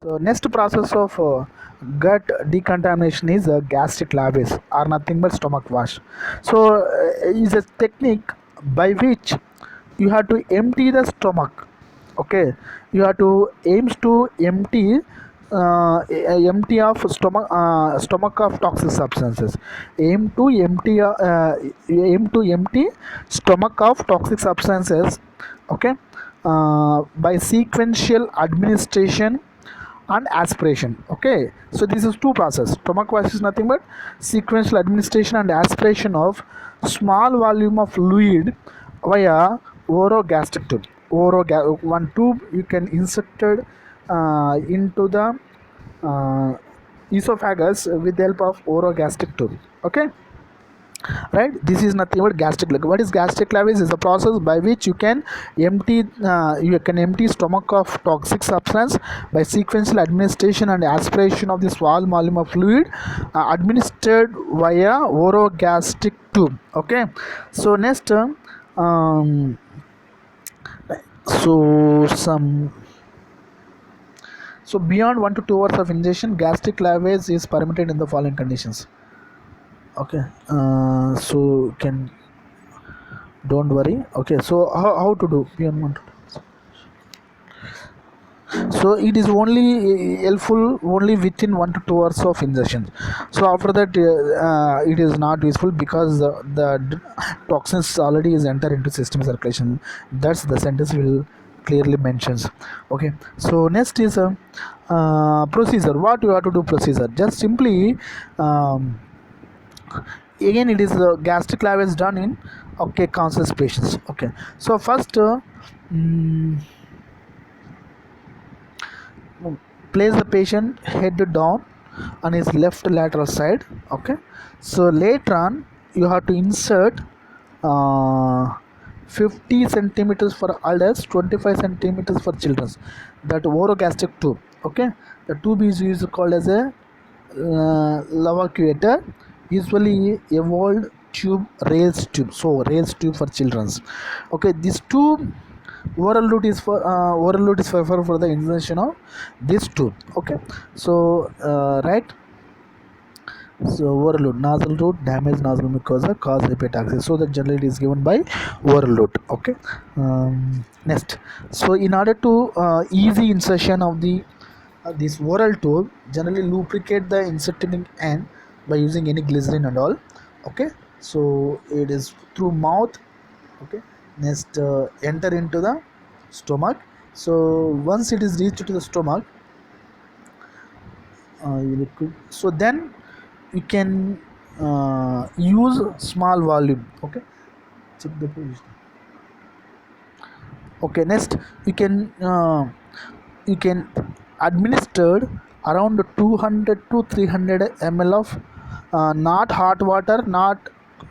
The next process of gut decontamination is gastric lavage or nothing but stomach wash. So is a technique by which you have to empty the stomach. Okay, you have to aims to empty empty of stomach of toxic substances. Aim to empty aim to empty stomach of toxic substances. Okay, by sequential administration and aspiration. Okay, so this is two process. Stomach wash is nothing but sequential administration and aspiration of small volume of fluid via orogastric tube. One tube you can inserted into the uh, esophagus with the help of orogastric tube. Okay, right, this is nothing but gastric lavage. What is gastric lavage? Is a process by which you can empty stomach of toxic substance by sequential administration and aspiration of the small volume of fluid administered via orogastric tube. Okay, so next um, so some so beyond 1 to 2 hours of ingestion, gastric lavage is permitted in the following conditions. Okay, so can don't worry. Okay, so how to do beyond 1 to 2? So it is only helpful only within 1 to 2 hours of ingestion. So after that it is not useful because the toxins already is enter into system circulation. That's the sentence will clearly mentions. Okay, so next is procedure. What you have to do procedure? Just simply again it is gastric lavage done in conscious patients. Okay, so first mm, place the patient head down on his left lateral side. Okay, so later on you have to insert uh, 50 centimeters for adults, 25 centimeters for children, that orogastric tube. Okay, the tube is used called as a lavacuator, usually evolved tube, rails tube. So rails tube for children's. Okay, this tube oral route is for the insertion of this tube. Okay, so right, so oral route, nasal route, damage nasal mucosa, cause hepatotoxicity. So that generally it is given by oral route. Okay, next, so in order to easy insertion of the this oral tube, generally lubricate the inserting end by using any glycerin and all. Okay, so it is through mouth. Okay, next enter into the stomach. So once it is reached to the stomach, so then you can use small volume. Okay, check the position. Okay, next you can administered around 200 to 300 ml of not hot water, not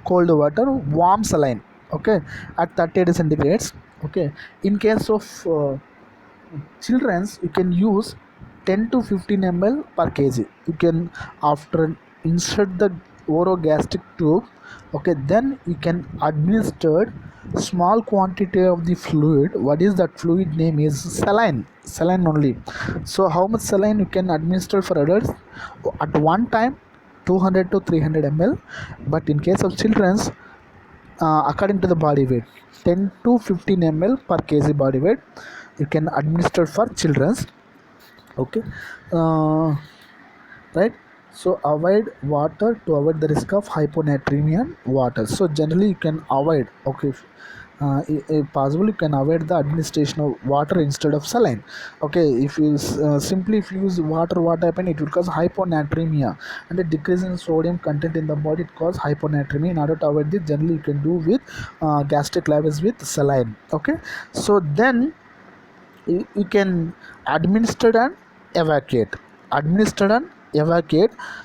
cold water, warm saline. Okay, at 38 centigrades. Okay, in case of children's you can use 10 to 15 ml per kg. You can after insert the orogastric tube. Okay, then you can administered small quantity of the fluid. What is that fluid name? Is saline only. So how much saline you can administer for adults at one time? 200 to 300 ml. But in case of children's, according to the body weight, 10 to 15 ml per kg body weight you can administer for children's. Okay, right, so avoid water to avoid the risk of hyponatremia in water. So generally you can avoid. Okay, if possible you can avoid the administration of water instead of saline. Okay, if you simply if you use water, what happen, it will cause hyponatremia and a decrease in sodium content in the body. It cause hyponatremia. In order to avoid this, generally you can do with gastric lavage with saline. Okay, so then you can administer and evacuate.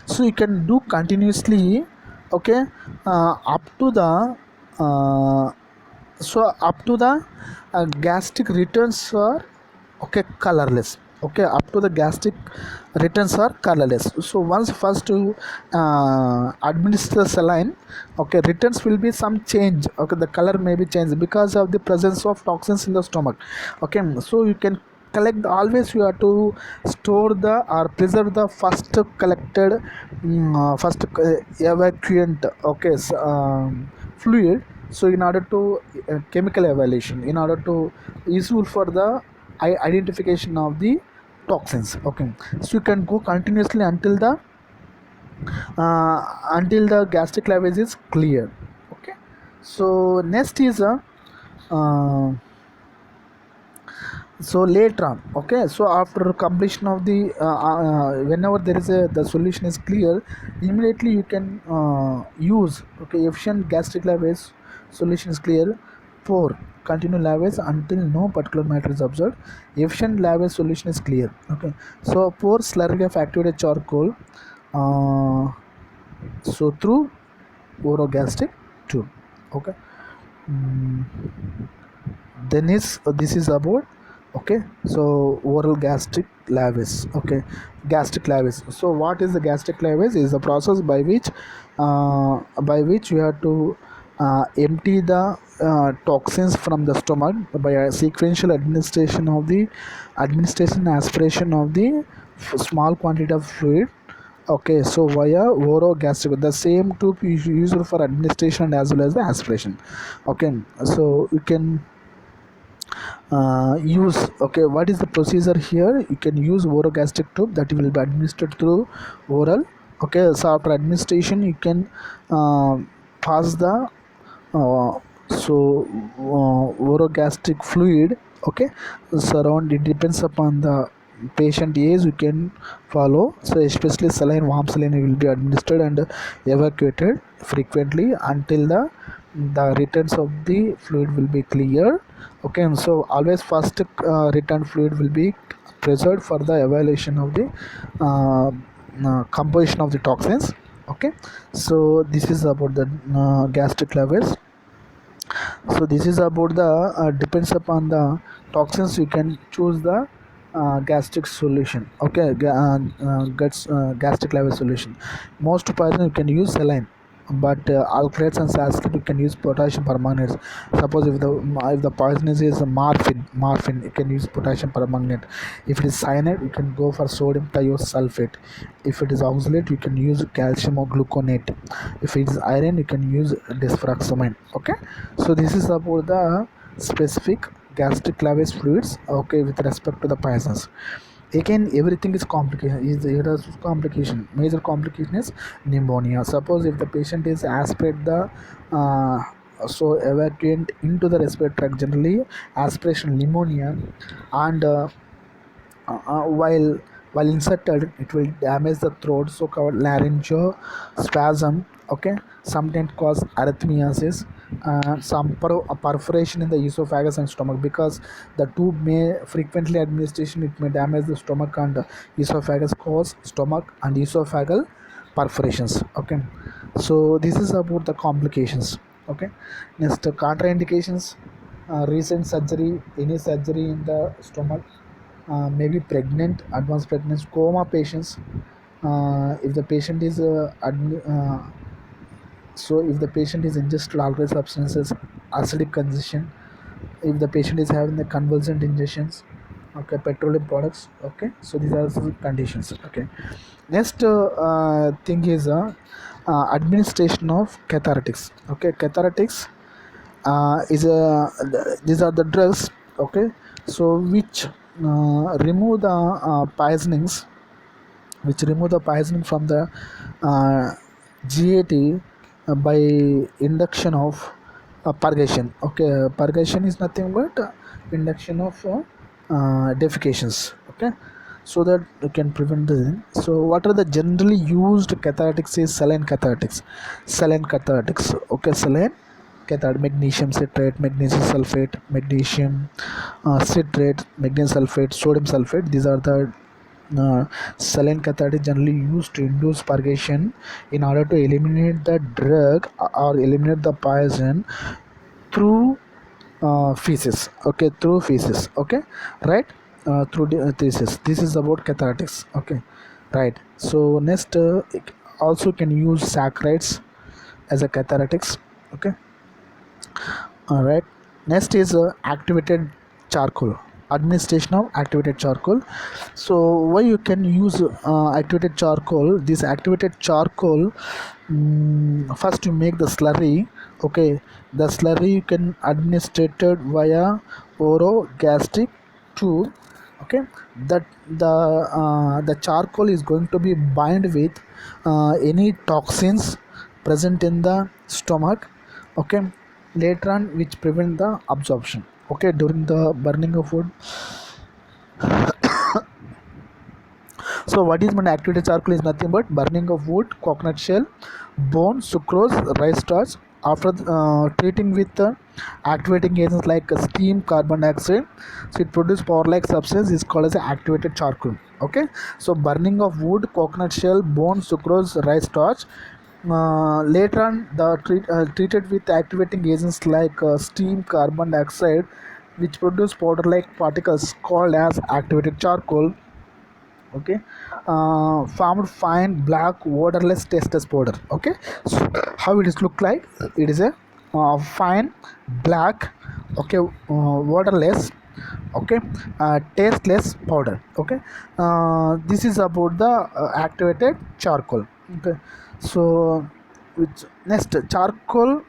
So you can do continuously. Okay, up to the uh, up to the gastric returns are colorless. Okay, up to the gastric returns are colorless. So once first you administer saline, okay, returns will be some change. Okay, the color may be changed because of the presence of toxins in the stomach. Okay, so you can collect, always you have to store the or preserve the first collected first evacuant, okay, fluid. So in order to chemical evaluation, in order to useful for the identification of the toxins, okay. So you can go continuously until the gastric lavage is clear, okay. So next is a uh, so later on, okay, so after completion of the whenever there is a the solution is clear, immediately you can use, okay, efficient gastric lavage solution is clear, pour continue lavage until no particular matter is observed. Efficient lavage solution is clear, okay. So pour slurry of activated charcoal uh, so through orogastric tube, okay. Mm, then is this is about, okay, so oral gastric lavage, okay. Gastric lavage, so what is the gastric lavage? Is the process by which you have to empty the toxins from the stomach by a sequential administration aspiration of the small quantity of fluid, okay. So via orogastric, the same tube is used for administration as well as the aspiration, okay. So you can use, okay, what is the procedure here? You can use orogastric tube that will be administered through oral, okay. So after administration you can uh, pass the uh, so orogastric fluid, okay. Surround, it depends upon the patient age, you can follow. So especially saline, warm saline will be administered and evacuated frequently until the returns of the fluid will be clear, okay. And so always first return fluid will be preserved for the evaluation of the composition of the toxins, okay. So this is about the gastric lavage. So this is about the depends upon the toxins, you can choose the gastric solution, okay. Gastric lavage solution. Most poison you can use saline, but alkylates and salicylate you can use potassium permanganate. Suppose if the poison is morphine you can use potassium permanganate. If it is cyanide you can go for sodium thiosulfate. If it is oxalate you can use calcium or gluconate. If it is iron you can use desferrexamine, okay. So this is about the specific gastric lavage fluids, okay, with respect to the poisons. Again everything is complication, is there is complication, major complication is pneumonia. Suppose if the patient is aspirate the uh, so evacuate into the respiratory tract, generally aspiration pneumonia, and while inserted it will damage the throat, so called laryngospasm, okay. Sometimes cause arrhythmias, some perforation in the esophagus and stomach, because the tube may frequently administration, it may damage the stomach and esophagus, cause stomach and esophageal perforations, okay. So this is about the complications, okay. Next, contraindications, recent surgery, any surgery in the stomach, maybe pregnant, advanced pregnancy, coma patients, if the patient is so if the patient is ingested alcoholic substances, acidic congestion, if the patient is having the convulsant ingestions, okay, petroleum products, okay. So these are the conditions, okay. Next thing is administration of cathartics, okay. Cathartics is a these are the drugs, okay. So which remove the poisonings, which remove the poisoning from the uh, GAT by induction of purgation, okay. Purgation is nothing but induction of defecations, okay, so that you can prevent the thing. So what are the generally used cathartics is saline cathartics, okay. Saline cathode, magnesium citrate, magnesium sulfate, magnesium citrate, magnesium sulfate, sodium sulfate, these are the uh, saline cathode is generally used to induce purgation in order to eliminate the drug or eliminate the poison through feces, okay, through feces, okay, right. Through the feces, this is about cathartics, okay, right. So next also can use saccharides as a cathartics, okay. All right. Next is activated charcoal. administration of activated charcoal. So why you can use activated charcoal? This activated charcoal, first you make the slurry. Okay, the slurry you can administrated via orogastric tube. Okay, that the charcoal is going to be bind with any toxins present in the stomach. Okay, later on, which prevent the absorption. Okay, during the burning of food. So what is meant activated charcoal is nothing but burning of wood, coconut shell, bone, sucrose, rice starch. After treating with activating agents like steam, carbon dioxide, so it produces power-like substance is called as activated charcoal. Okay, so burning of wood, coconut shell, bone, sucrose, rice starch. Later on, treated with activating agents like steam, carbon dioxide, which produce powder-like particles called as activated charcoal. Okay, formed fine black waterless tasteless powder. Okay, so how it is look like? It is a fine black, okay, waterless, okay, tasteless powder. Okay, this is about the activated charcoal. Okay, so which next charcoal.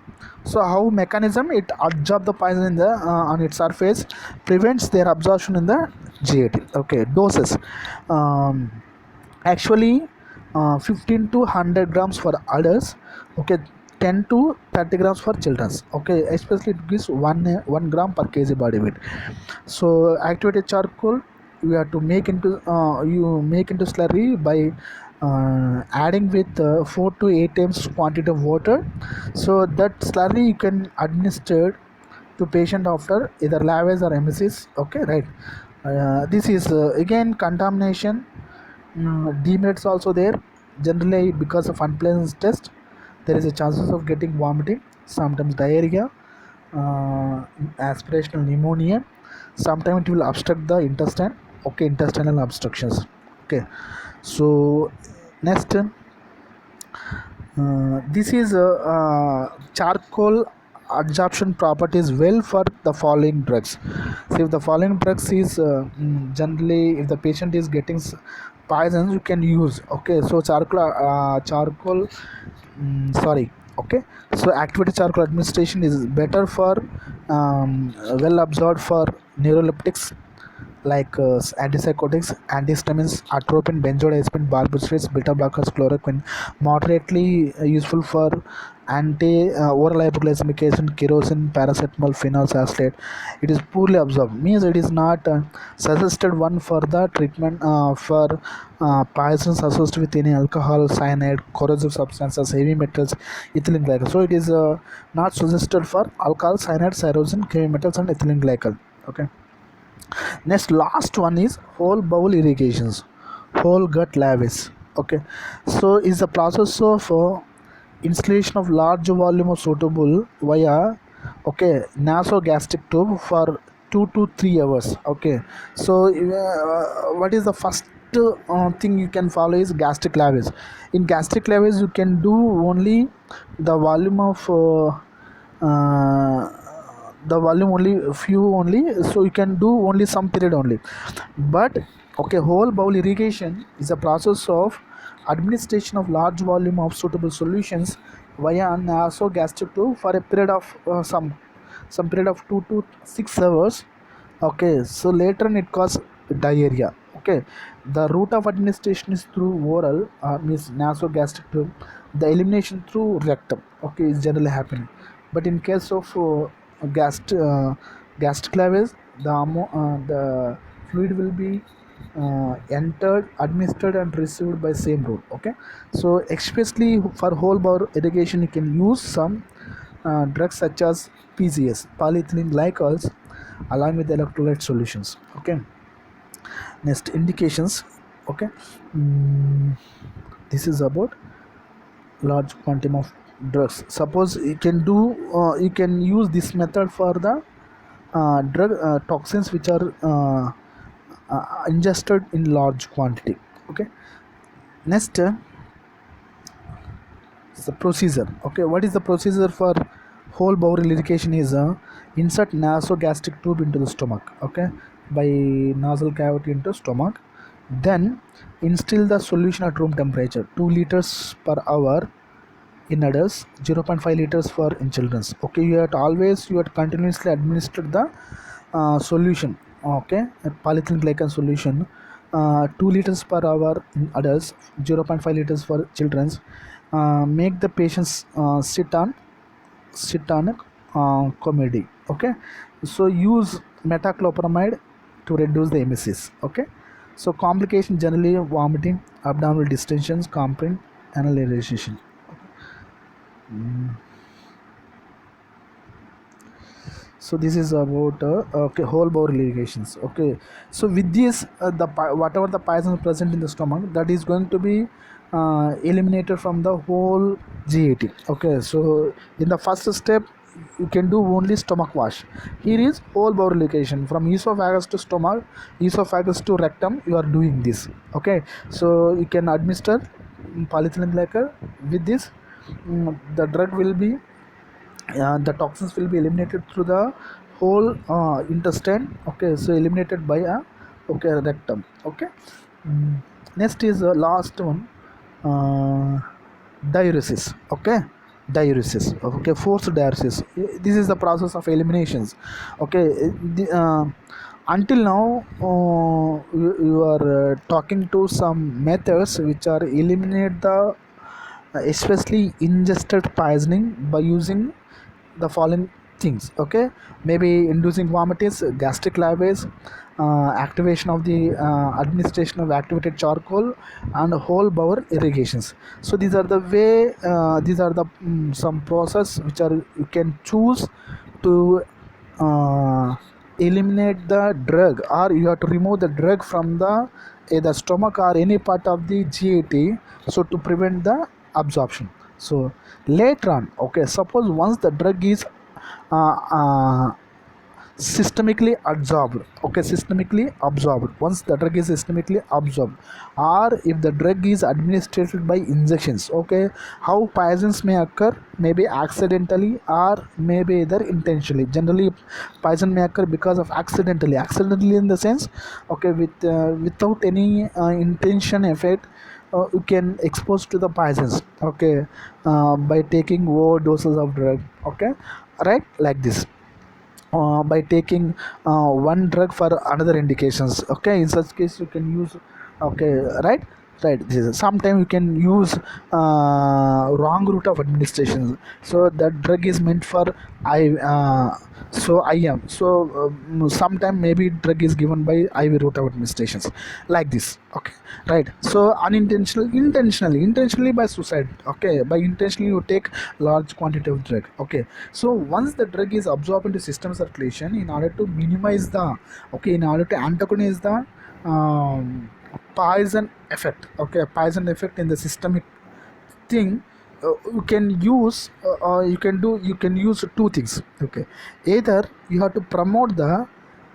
So how mechanism? It absorb the poison in the on its surface, prevents their absorption in the GAT. Okay, doses. um, Actually, 15 to 100 grams for adults. Okay, 10 to 30 grams for children. Okay, especially it gives 1 gram per kg body weight. So activated charcoal you have to make into you make into slurry by adding with 4 to 8 times quantity of water. So that slurry you can administer to patient after either lavage or emesis. Okay, right. This is again contamination. Demerits also there. Generally because of unpleasant test, there is a chances of getting vomiting, sometimes diarrhea, aspirational pneumonia. Sometimes it will obstruct the intestine. Okay, intestinal obstructions. Okay, so next, this is charcoal absorption properties well for the following drugs. So if the following drugs is generally if the patient is getting poisons, you can use. Okay, so charcoal, sorry. Okay, so activated charcoal administration is better for well absorbed for neuroleptics like antipsychotics, antihistamines, atropine, benzodiazepine, barbiturates, beta blockers, chloroquine. Moderately useful for oral hypoglycemic agent, kerosene, paracetamol, phenol acetate. It is poorly absorbed. Means it is not suggested one for the treatment for poisons associated with any alcohol, cyanide, corrosive substances, heavy metals, ethylene glycol. So it is not suggested for alcohol, cyanide, kerosene, heavy metals, and ethylene glycol. Okay. Next, last one is whole bowel irrigations, whole gut lavage. Okay, so is the process of installation of large volume of suitable via, okay, nasogastric tube for 2 to 3 hours. Okay, so what is the first thing you can follow is gastric lavage. In gastric lavage, you can do only the volume of the volume only few only, so you can do only some period only. But okay, whole bowel irrigation is a process of administration of large volume of suitable solutions via nasogastric tube for a period of some period of 2 to 6 hours. Okay, so later on it causes diarrhea. Okay, the route of administration is through oral, means nasogastric tube. The elimination through rectum. Okay, is generally happening. But in case of gastric lavage, the fluid will be entered, administered, and received by same route. Okay, so especially for whole bowel irrigation, you can use some drugs such as PCS, polyethylene glycols, along with electrolyte solutions. Okay, next indications. Okay, this is about large quantum of drugs. Suppose you can use this method for the drug toxins which are ingested in large quantity. Okay, next, the procedure. Okay, what is the procedure for whole bowel irrigation? Is insert nasogastric tube into the stomach. Okay, by nasal cavity into stomach. Then instill the solution at room temperature, 2 liters per hour in adults, 0.5 liters for in children. Okay, you have to continuously administer the solution. Okay, a polyethylene glycol solution, 2 liters per hour in adults, 0.5 liters for children. Make the patients sit on comedy. Okay, so use metoclopramide to reduce the emesis. Okay, so complication generally vomiting, abdominal distensions, cramping, anal irritation. So this is about okay, whole bowel irrigations. Okay, so with this whatever the poison present in the stomach, that is going to be eliminated from the whole GAT. Okay, so in the first step you can do only stomach wash. Here is whole bowel irrigation from esophagus to stomach, esophagus to rectum, you are doing this. Okay, so you can administer polyethylene glycol. With this, the drug will be the toxins will be eliminated through the whole intestine. Okay, so eliminated by a okay rectum. Okay. Mm. Next is the last one, uh, diuresis. Okay, diuresis. Okay, forced diuresis. This is the process of eliminations. Okay, until now you are talking to some methods which are eliminate the especially ingested poisoning by using the following things. Okay, maybe inducing vomitus, gastric lavage, activation of the administration of activated charcoal, and whole bowel irrigations. So these are the way, these are the some process which are you can choose to uh, eliminate the drug, or you have to remove the drug from the either stomach or any part of the GAT, so to prevent the absorption. So later on, okay, suppose once the drug is uh, uh, systemically absorbed. Okay, systemically absorbed, once the drug is systemically absorbed, or if the drug is administered by injections. Okay, how poisons may occur, maybe accidentally or maybe either intentionally. Generally poison may occur because of accidentally in the sense, okay, without any intention effect, you can expose to the poisons. Okay, by taking overdoses of drug. Okay, right, like this, by taking one drug for another indications. Okay, in such case you can use, okay, right, right, this is sometimes you can use wrong route of administration. So that drug is meant for I so IM, so sometime maybe drug is given by IV route of administrations, like this. Okay, right, so intentionally by suicide. Okay, by intentionally you take large quantity of drug. Okay, so once the drug is absorbed into system circulation, in order to minimize the, okay, in order to antagonize the poison effect. Okay, poison effect in the systemic thing, you can use you can use two things. Okay, either you have to promote the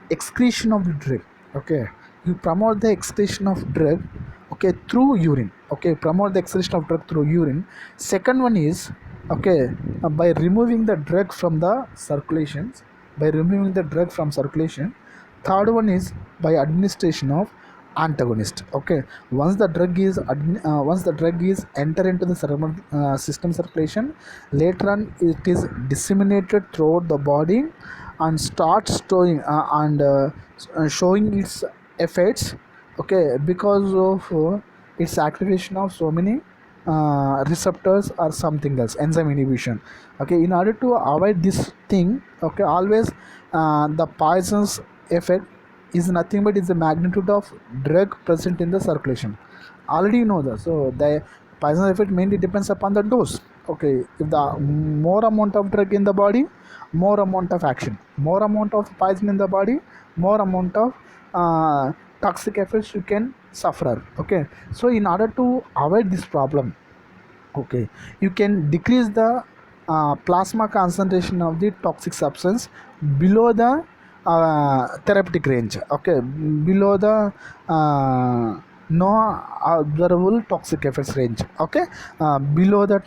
excretion of the drug. Okay, you promote the excretion of drug, okay, through urine. Okay, promote the excretion of drug through urine. Second one is, okay, by removing the drug from the circulations, by removing the drug from circulation. Third one is by administration of antagonist. Okay, once the drug is enter into the system circulation, later on it is disseminated throughout the body and starts showing and showing its effects. Okay, because of its activation of so many receptors or something else, enzyme inhibition. Okay, in order to avoid this thing, okay, always the poison's effect is nothing but is the magnitude of drug present in the circulation. Already you know that. So the poison effect mainly depends upon the dose. Okay, if the more amount of drug in the body, more amount of action, more amount of poison in the body, more amount of toxic effects you can suffer. Okay, so in order to avoid this problem, okay, you can decrease the plasma concentration of the toxic substance below the therapeutic range. Okay, below the no observable toxic effects range. Okay, below that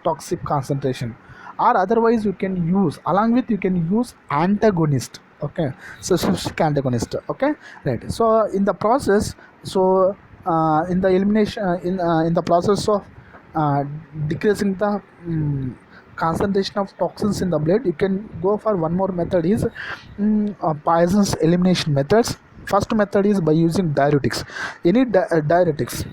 toxic concentration, or otherwise you can use, along with you can use antagonist. Okay, so cystic antagonist. Okay, right. So in the process, so in the elimination in the process of uh, decreasing the concentration of toxins in the blood, you can go for one more method is poisons elimination methods. First method is by using diuretics. Any diuretics,